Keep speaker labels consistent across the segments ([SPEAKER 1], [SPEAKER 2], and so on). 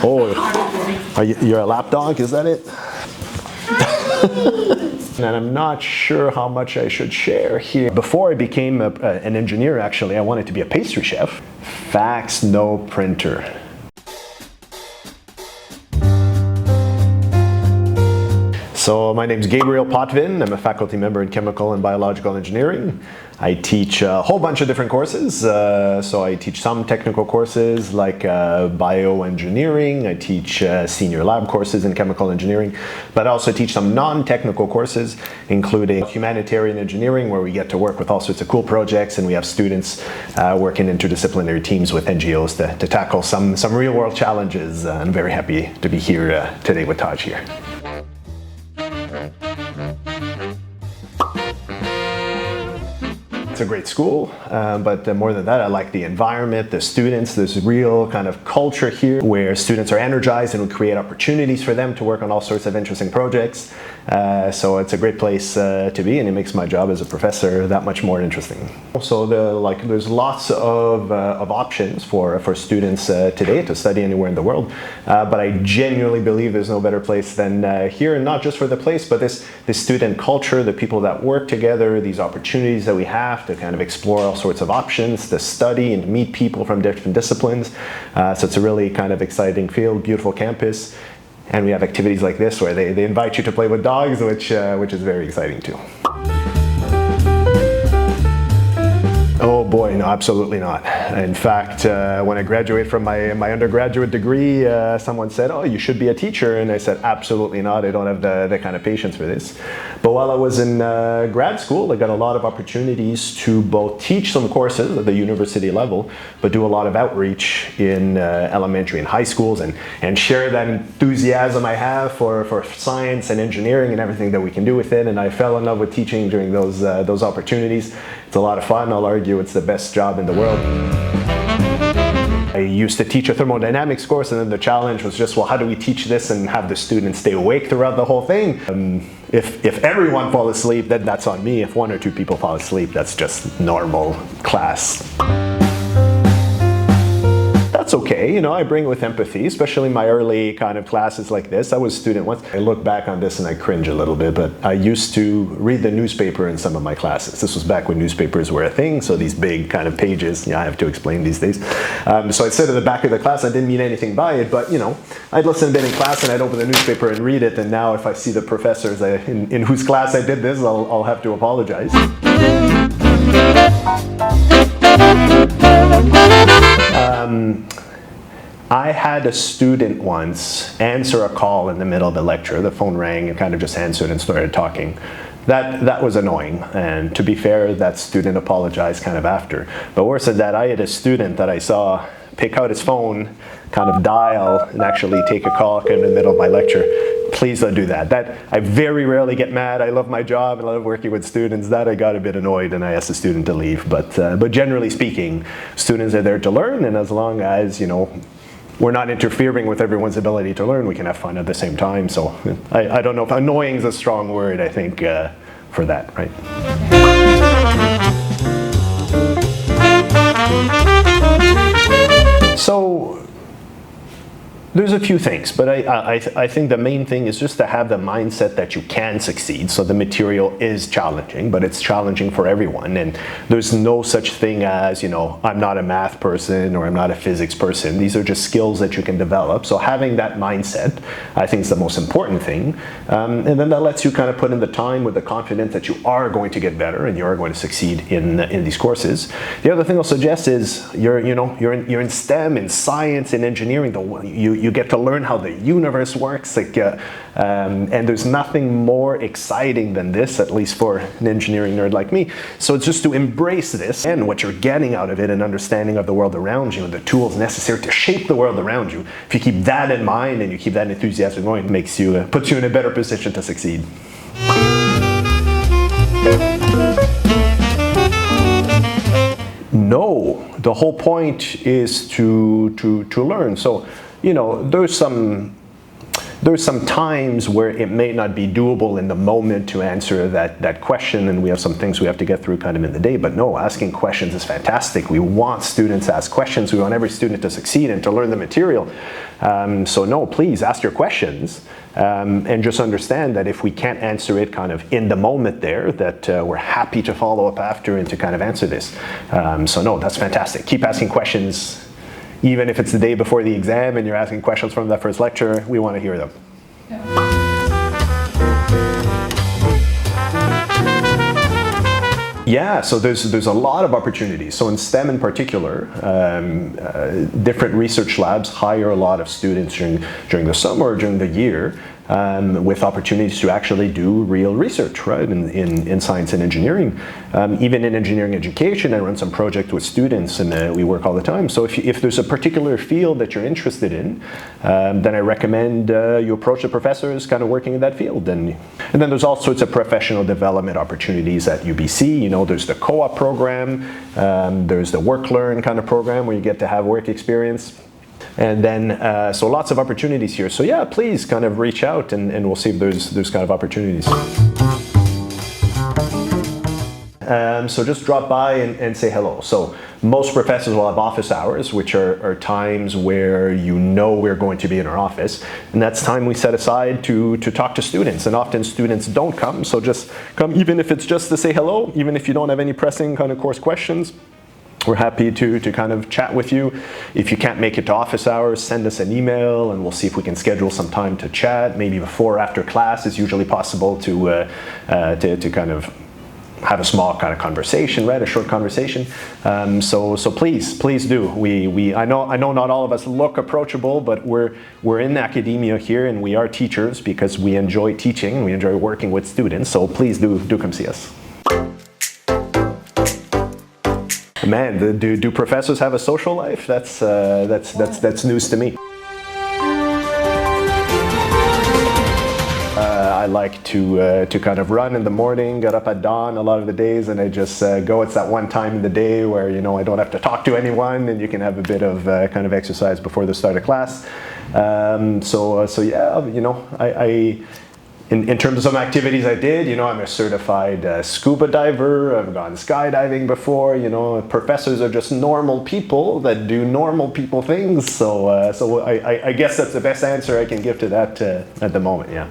[SPEAKER 1] Oh, you're a lap dog, is that it? And I'm not sure how much I should share here. Before I became an engineer, actually, I wanted to be a pastry chef. Fax, no printer. So my name is Gabriel Potvin. I'm a faculty member in chemical and biological engineering. I teach a whole bunch of different courses. So I teach some technical courses like bioengineering. I teach senior lab courses in chemical engineering, but I also teach some non-technical courses, including humanitarian engineering, where we get to work with all sorts of cool projects, and we have students work in interdisciplinary teams with NGOs to tackle some real-world challenges. I'm very happy to be here today with Taj here. It's a great school, but more than that, I like the environment, the students. There's real kind of culture here where students are energized, and we create opportunities for them to work on all sorts of interesting projects. So it's a great place to be, and it makes my job as a professor that much more interesting. So there's lots of options for students today to study anywhere in the world, but I genuinely believe there's no better place than here, and not just for the place, but this student culture, the people that work together, these opportunities that we have to kind of explore all sorts of options, to study and meet people from different disciplines. So it's a really kind of exciting field, beautiful campus. And we have activities like this where they invite you to play with dogs, which is very exciting too. Oh boy, no, absolutely not. In fact, when I graduated from my undergraduate degree, someone said, oh, you should be a teacher. And I said, absolutely not. I don't have the kind of patience for this. But while I was in grad school, I got a lot of opportunities to both teach some courses at the university level, but do a lot of outreach in elementary and high schools, and share that enthusiasm I have for science and engineering and everything that we can do with it. And I fell in love with teaching during those opportunities. It's a lot of fun. I'll argue it's the best job in the world. I used to teach a thermodynamics course, and then the challenge was just, well, how do we teach this and have the students stay awake throughout the whole thing? If everyone falls asleep, then that's on me. If one or two people fall asleep, that's just normal class. That's okay, you know, I bring it with empathy, especially my early kind of classes like this. I was a student once. I look back on this and I cringe a little bit, but I used to read the newspaper in some of my classes. This was back when newspapers were a thing, so these big kind of pages, I have to explain these days. So I'd sit at the back of the class. I didn't mean anything by it, but, you know, I'd listen a bit in class and I'd open the newspaper and read it, and now if I see the professors in whose class I did this, I'll have to apologize. I had a student once answer a call in the middle of the lecture. The phone rang and kind of just answered and started talking. That was annoying, and to be fair, that student apologized kind of after. But worse than that, I had a student that I saw pick out his phone, kind of dial, and actually take a call kind of in the middle of my lecture. Please don't do that. I very rarely get mad. I love my job and I love working with students. That I got a bit annoyed and I asked the student to leave. But generally speaking, students are there to learn, and as long as, you know, we're not interfering with everyone's ability to learn, we can have fun at the same time. So I don't know if annoying is a strong word, I think, for that, right? So there's a few things, but I think the main thing is just to have the mindset that you can succeed. So the material is challenging, but it's challenging for everyone. And there's no such thing as, you know, I'm not a math person or I'm not a physics person. These are just skills that you can develop. So having that mindset, I think, is the most important thing. And then that lets you kind of put in the time with the confidence that you are going to get better and you are going to succeed in these courses. The other thing I'll suggest is you're in STEM, in science, in engineering. You get to learn how the universe works, and there's nothing more exciting than this, at least for an engineering nerd like me. So it's just to embrace this and what you're getting out of it, an understanding of the world around you and the tools necessary to shape the world around you. If you keep that in mind and you keep that enthusiasm going, it puts you in a better position to succeed. No, the whole point is to learn. So, you know, there's some there's some times where it may not be doable in the moment to answer that question, and we have some things we have to get through kind of in the day. But no, asking questions is fantastic. We want students to ask questions. We want every student to succeed and to learn the material. So no, please ask your questions, and just understand that if we can't answer it kind of in the moment there, that we're happy to follow up after and to kind of answer this. So no, that's fantastic. Keep asking questions. Even if it's the day before the exam and you're asking questions from that first lecture, we want to hear them. Yeah, so there's a lot of opportunities. So in STEM in particular, different research labs hire a lot of students during the summer or during the year, with opportunities to actually do real research, right, in science and engineering. Even in engineering education, I run some projects with students, and we work all the time. So if there's a particular field that you're interested in, then I recommend you approach the professors kind of working in that field. And then there's all sorts of professional development opportunities at UBC. You know, there's the co-op program, there's the work-learn kind of program where you get to have work experience. And then, so lots of opportunities here. So yeah, please kind of reach out, and we'll see if there's kind of opportunities. So just drop by and say hello. So most professors will have office hours, which are times where you know we're going to be in our office. And that's time we set aside to talk to students. And often students don't come, so just come, even if it's just to say hello, even if you don't have any pressing kind of course questions. We're happy to kind of chat with you. If you can't make it to office hours, send us an email and we'll see if we can schedule some time to chat. Maybe before or after class is usually possible to kind of have a small kind of conversation, right? A short conversation. So please do. I know not all of us look approachable, but we're in academia here, and we are teachers because we enjoy teaching. We enjoy working with students. So please do come see us. Man, do professors have a social life? That's news to me. I like to kind of run in the morning, get up at dawn a lot of the days, and I just go. It's that one time in the day where, you know, I don't have to talk to anyone, and you can have a bit of kind of exercise before the start of class. So yeah, you know, In terms of some activities I did, you know, I'm a certified scuba diver. I've gone skydiving before. You know, professors are just normal people that do normal people things. So I guess that's the best answer I can give to that at the moment. Yeah.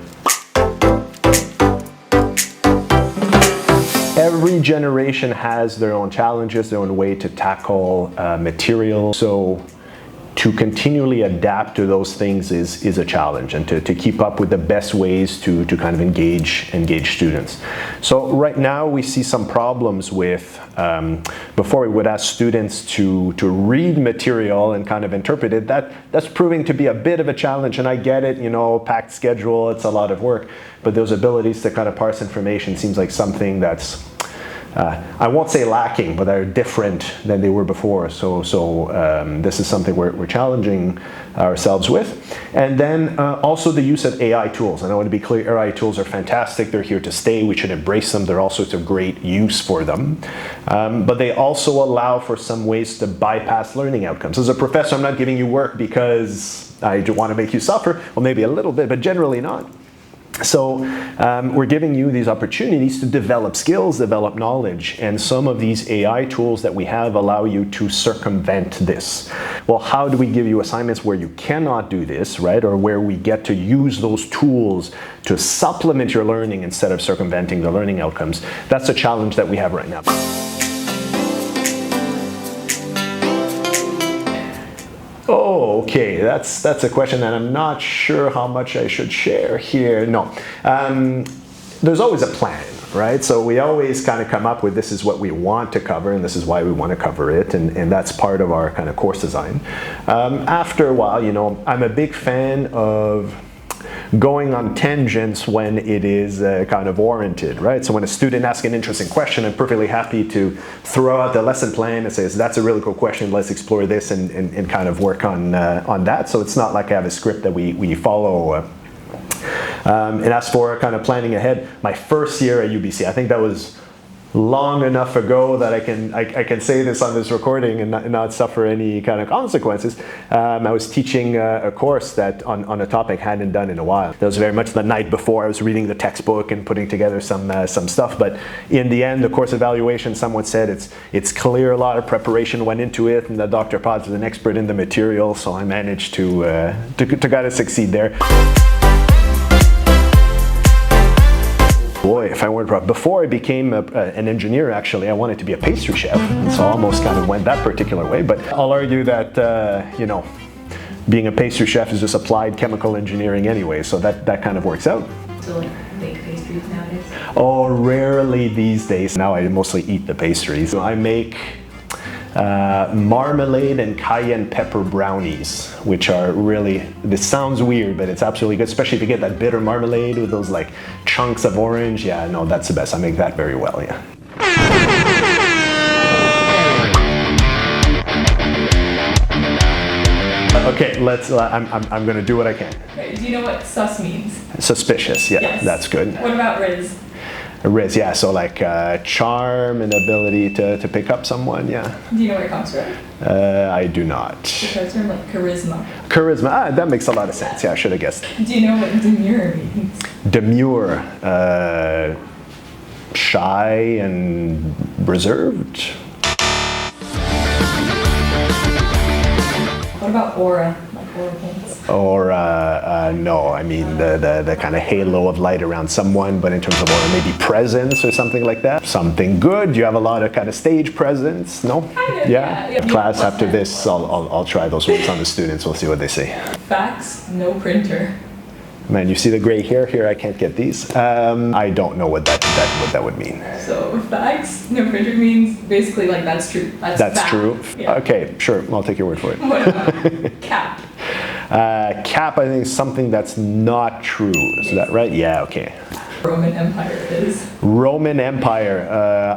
[SPEAKER 1] Every generation has their own challenges, their own way to tackle material. So to continually adapt to those things is a challenge, and to keep up with the best ways to kind of engage students. So right now we see some problems with, before we would ask students to read material and kind of interpret it, that's proving to be a bit of a challenge, and I get it, you know, packed schedule, it's a lot of work, but those abilities to kind of parse information seems like something that's I won't say lacking, but they're different than they were before. So this is something we're challenging ourselves with. And then also the use of AI tools. And I want to be clear, AI tools are fantastic. They're here to stay. We should embrace them. There are all sorts of great use for them. But they also allow for some ways to bypass learning outcomes. As a professor, I'm not giving you work because I want to make you suffer. Well, maybe a little bit, but generally not. So we're giving you these opportunities to develop skills, develop knowledge, and some of these AI tools that we have allow you to circumvent this. Well, how do we give you assignments where you cannot do this, right? Or where we get to use those tools to supplement your learning instead of circumventing the learning outcomes? That's a challenge that we have right now. Oh, okay, that's a question that I'm not sure how much I should share here. No, there's always a plan, right? So we always kind of come up with, this is what we want to cover, and this is why we want to cover it, and that's part of our kind of course design. After a while, you know, I'm a big fan of going on tangents when it is kind of warranted, right? So when a student asks an interesting question, I'm perfectly happy to throw out the lesson plan and say, that's a really cool question, let's explore this and kind of work on that. So it's not like I have a script that we follow. And as for kind of planning ahead, my first year at UBC, I think that was long enough ago that I can say this on this recording and not suffer any kind of consequences. I was teaching a course that on a topic I hadn't done in a while. That was very much the night before. I was reading the textbook and putting together some stuff. But in the end, the course evaluation, someone said it's clear a lot of preparation went into it, and that Dr. Potts is an expert in the material. So I managed to kind of succeed there. Boy, if I weren't before I became an engineer, actually, I wanted to be a pastry chef, and so I almost kind of went that particular way. But I'll argue that being a pastry chef is just applied chemical engineering anyway, so that kind of works out.
[SPEAKER 2] So like bake pastries nowadays?
[SPEAKER 1] Oh, rarely these days. Now I mostly eat the pastries. I make marmalade and cayenne pepper brownies, which are really, this sounds weird, but it's absolutely good, especially if you get that bitter marmalade with those like chunks of orange. Yeah, no, that's the best. I make that very well, yeah. Okay, I'm gonna do what I can.
[SPEAKER 2] Okay, do you know what sus means?
[SPEAKER 1] Suspicious, yeah, yes. That's good.
[SPEAKER 2] What about Riz?
[SPEAKER 1] Riz, yeah, so like charm and ability to pick up someone, yeah.
[SPEAKER 2] Do you know where it comes from?
[SPEAKER 1] I do not.
[SPEAKER 2] It comes from like charisma.
[SPEAKER 1] Charisma, that makes a lot of sense. Yeah, I should have guessed.
[SPEAKER 2] Do you know what demure means?
[SPEAKER 1] Demure, shy and reserved.
[SPEAKER 2] What about aura? Like aura points?
[SPEAKER 1] Or no, I mean the kind of halo of light around someone, but in terms of aura, maybe presence or something like that. Something good. You have a lot of kind of stage presence. No?
[SPEAKER 2] Kind of,
[SPEAKER 1] yeah. Class after this, I'll try those words on the students. We'll see what they say.
[SPEAKER 2] Fax, no printer.
[SPEAKER 1] Man, you see the gray hair here? I can't get these. I don't know what that would mean.
[SPEAKER 2] So fax, no printer means basically like that's true. That's
[SPEAKER 1] true.
[SPEAKER 2] Yeah.
[SPEAKER 1] Okay, sure. I'll take your word for it.
[SPEAKER 2] What about cap?
[SPEAKER 1] Cap, I think, is something that's not true. Is that right? Yeah, okay.
[SPEAKER 2] Roman Empire is?
[SPEAKER 1] Roman Empire.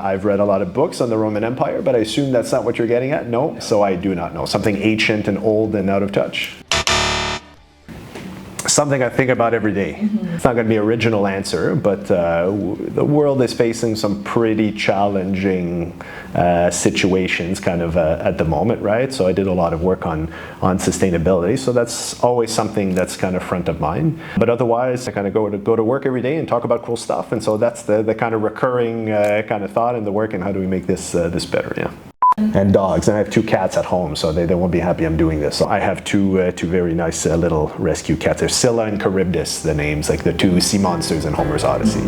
[SPEAKER 1] I've read a lot of books on the Roman Empire, but I assume that's not what you're getting at? No, so I do not know. Something ancient and old and out of touch. Something I think about every day. Mm-hmm. It's not going to be an original answer, but the world is facing some pretty challenging situations kind of at the moment, right? So I did a lot of work on sustainability, so that's always something that's kind of front of mind. But otherwise, I kind of go to work every day and talk about cool stuff, and so that's the kind of recurring kind of thought in the work, and how do we make this better, yeah. And dogs, and I have 2 cats at home, so they won't be happy I'm doing this. So I have two very nice little rescue cats. They're Scylla and Charybdis, the names, like the 2 sea monsters in Homer's Odyssey.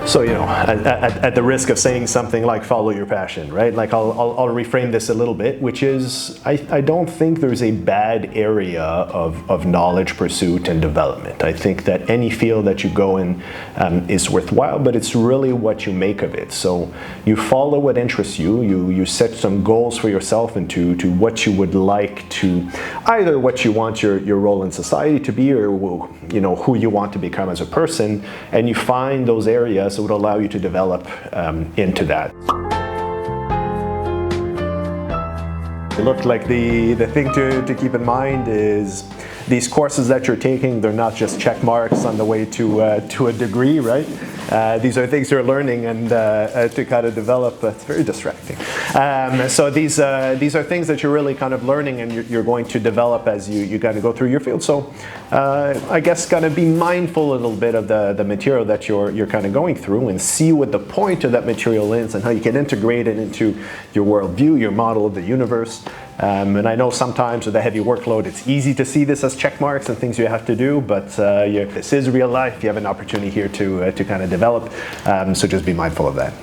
[SPEAKER 1] So, at the risk of saying something like follow your passion, right? Like I'll reframe this a little bit, which is I don't think there's a bad area of knowledge pursuit and development. I think that any field that you go in is worthwhile, but it's really what you make of it. So you follow what interests you, you set some goals for yourself and to what you would like to, either what you want your role in society to be, or who you want to become as a person, and you find those areas that would allow you to develop into that. It looked like the thing to keep in mind is these courses that you're taking, they're not just check marks on the way to a degree, right? These are things you're learning and to kind of develop. It's very distracting. So these are things that you're really kind of learning and you're going to develop as you kind of go through your field. So I guess kind of be mindful a little bit of the material that you're kind of going through, and see what the point of that material is and how you can integrate it into your worldview, your model of the universe. And I know sometimes with a heavy workload, it's easy to see this as check marks and things you have to do, but this is real life. You have an opportunity here to kind of develop, so just be mindful of that.